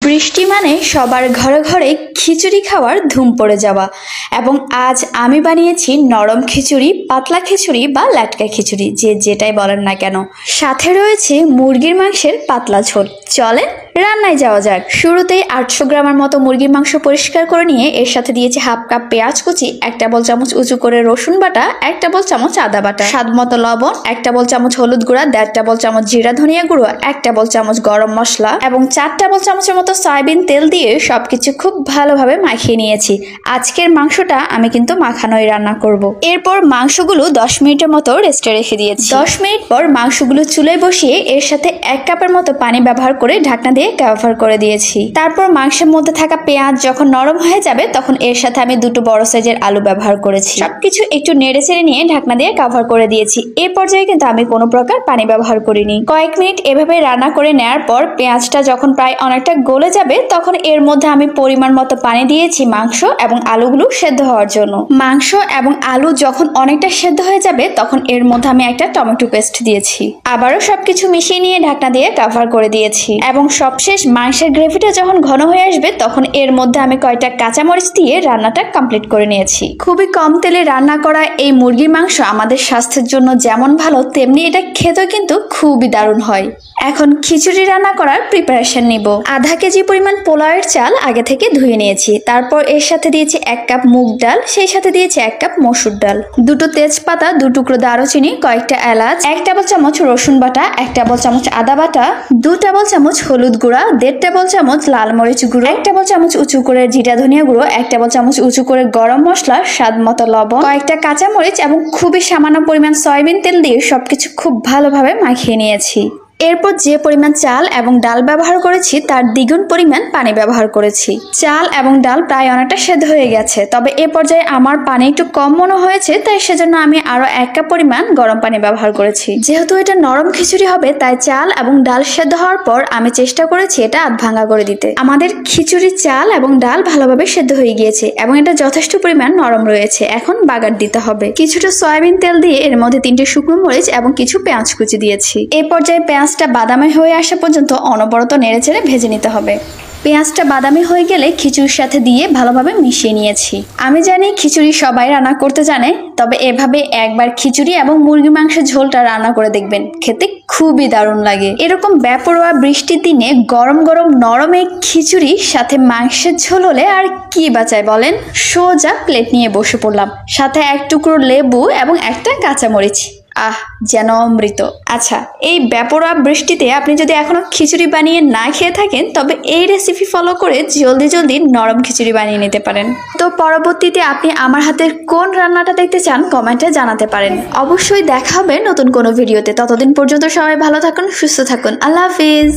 বৃষ্টি মানে সবার ঘরে ঘরে খিচুড়ি খাওয়ার ধুম পড়ে যাওয়া। এবং আজ আমি বানিয়েছি নরম খিচুড়ি, পাতলা খিচুড়ি বা লাটকা খিচুড়ি, যে যেটাই বলেন না কেন। সাথে রয়েছে মুরগির মাংসের পাতলা ঝোল। চলেন রান্নায় যাওয়া যাক। শুরুতেই 800 গ্রামের মতো মুরগির মাংস পরিষ্কার করে নিয়ে এর সাথে দিয়েছি হাফ কাপ পেঁয়াজ কুচি, 1 টেবিল চামচ উঁচু করে রসুন বাটা, 1 টেবিল চামচ আদা বাটা, স্বাদ মতো লবণ, 1 টেবিল চামচ হলুদ গুঁড়া, 1.5 টেবিল চামচ জিরা ধনিয়া গুঁড়ো, 1 টেবিল চামচ গরম মশলা এবং 4 টেবিল চামচের মতো সয়াবিন তেল দিয়ে সবকিছু খুব ভালোভাবে মাখিয়ে নিয়েছি। আজকের মাংসটা আমি কিন্তু মাখানোই রান্না করব। এরপর মাংসগুলো 10 মিনিটের মতো রেস্টে রেখে দিয়েছি। 10 মিনিট পর মাংসগুলো চুলায় বসিয়ে এর সাথে 1 কাপের মতো পানি ব্যবহার করে ঢাকনা দিয়ে কভার করে দিয়েছি। তারপর মাংসের মধ্যে থাকা পেঁয়াজ যখন নরম হয়ে যাবে তখন এর সাথে আমি 2টো বড় সাইজের আলু ব্যবহার করেছি। সবকিছু একটু নেড়ে চেড়ে নিয়ে ঢাকনা দিয়ে কভার করে দিয়েছি। এই পর্যায়ে কিন্তু আমি কোনো প্রকার পানি ব্যবহার করিনি। কয়েক মিনিট এভাবে রান্না করে নেওয়ার পর পেঁয়াজটা যখন প্রায় অনেকটা গলে যাবে তখন এর মধ্যে আমি পরিমাণ মতো পানি দিয়েছি মাংস এবং আলুগুলো সেদ্ধ হওয়ার জন্য। মাংস এবং আলু যখন অনেকটা সেদ্ধ হয়ে যাবে তখন এর মধ্যে আমি একটা টমেটো পেস্ট দিয়েছি। আবারও সবকিছু মিশিয়ে নিয়ে ঢাকনা দিয়ে কভার করে দিয়েছি এবং সবশেষ মাংসের গ্রেভিটা যখন ঘন হয়ে আসবে তখন এর মধ্যে আমি কয়েকটা কাঁচামরিচ দিয়ে রান্নাটা কমপ্লিট করে নিয়েছি। খুবই কম তেলে রান্না করা এই মুরগির মাংস আমাদের স্বাস্থ্যের জন্য যেমন ভালো তেমনি এটা খেতেও কিন্তু খুবই দারুণ হয়। এখন খিচুড়ি রান্না করার প্রিপারেশন নিব। আধা কেজি পরিমাণ পোলাওয়ের চাল আগে থেকে ধুয়ে নিয়েছি। তারপর এর সাথে দিয়েছি 1 কাপ মুগ ডাল, সেই সাথে দিয়েছি 1 কাপ মসুর ডাল, 2টো তেজপাতা, 2 টুকরো দারুচিনি, কয়েকটা এলাচ, 1 টেবিল চামচ রসুন বাটা, 1 টেবিল চামচ আদা বাটা, 2 টেবিল চামচ হলুদ গুঁড়া, 1.5 টেবিল চামচ লাল মরিচ গুঁড়ো, 1 টেবিল চামচ উঁচু করে জিরা ধনিয়া গুঁড়ো, 1 টেবিল চামচ উঁচু করে গরম মশলা, স্বাদ মতো লবণ, কয়েকটা কাঁচামরিচ এবং খুবই সামান্য পরিমাণ সয়াবিন তেল দিয়ে সবকিছু খুব ভালোভাবে মাখিয়ে নিয়েছি। এরপর যে পরিমাণ চাল এবং ডাল ব্যবহার করেছি তার দ্বিগুণ পরিমাণ পানি ব্যবহার করেছি। চাল এবং ডাল প্রায় অনেকটা সেদ্ধ হয়ে গেছে, তবে এ পর্যায়ে আমার পানি একটু কম মনে হয়েছে, তাই সেজন্য আমি আরো 1 কাপ পরিমাণ গরম পানি ব্যবহার করেছি। যেহেতু এটা নরম খিচুড়ি হবে তাই চাল এবং ডাল সেদ্ধ হওয়ার পর আমি চেষ্টা করেছি এটা আধ ভাঙা করে দিতে। আমাদের খিচুড়ির চাল এবং ডাল ভালোভাবে সেদ্ধ হয়ে গিয়েছে এবং এটা যথেষ্ট পরিমাণ নরম রয়েছে। এখন বাগার দিতে হবে। কিছুটা সয়াবিন তেল দিয়ে এর মধ্যে 3টে শুকনো মরিচ এবং কিছু পেঁয়াজ কুচি দিয়েছি। এই পর্যায়ে পেঁয়াজটা বাদামি হয়ে আসা পর্যন্ত অনবরত নেড়েচেড়ে ভেজে নিতে হবে। পেঁয়াজটা বাদামি হয়ে গেলে খিচুড়ির সাথে দিয়ে ভালোভাবে মিশিয়ে নিয়েছি। আমি জানি খিচুড়ি সবাই রান্না করতে জানে, তবে এভাবে একবার খিচুড়ি এবং মুরগি মাংসের ঝোলটা রান্না করে দেখবেন, খেতে খুবই দারুণ লাগে। এরকম বেপরোয়া বৃষ্টির দিনে গরম গরম নরম এই খিচুড়ি সাথে মাংসের ঝোল হলে আর কি বাঁচায় বলেন। সোজা প্লেট নিয়ে বসে পড়লাম, সাথে 1 টুকরো লেবু এবং একটা কাঁচামরিচ। আহ, যেন অমৃত। আচ্ছা, এই বেপরোয়া বৃষ্টিতে আপনি যদি এখনো খিচুড়ি বানিয়ে না খেয়ে থাকেন তবে এই রেসিপি ফলো করে জলদি জলদি নরম খিচুড়ি বানিয়ে নিতে পারেন। তো পরবর্তীতে আপনি আমার হাতের কোন রান্নাটা দেখতে চান কমেন্টে জানাতে পারেন। অবশ্যই দেখা হবে নতুন কোনো ভিডিওতে। ততদিন পর্যন্ত সবাই ভালো থাকুন, সুস্থ থাকুন। আল্লাহ হাফিজ।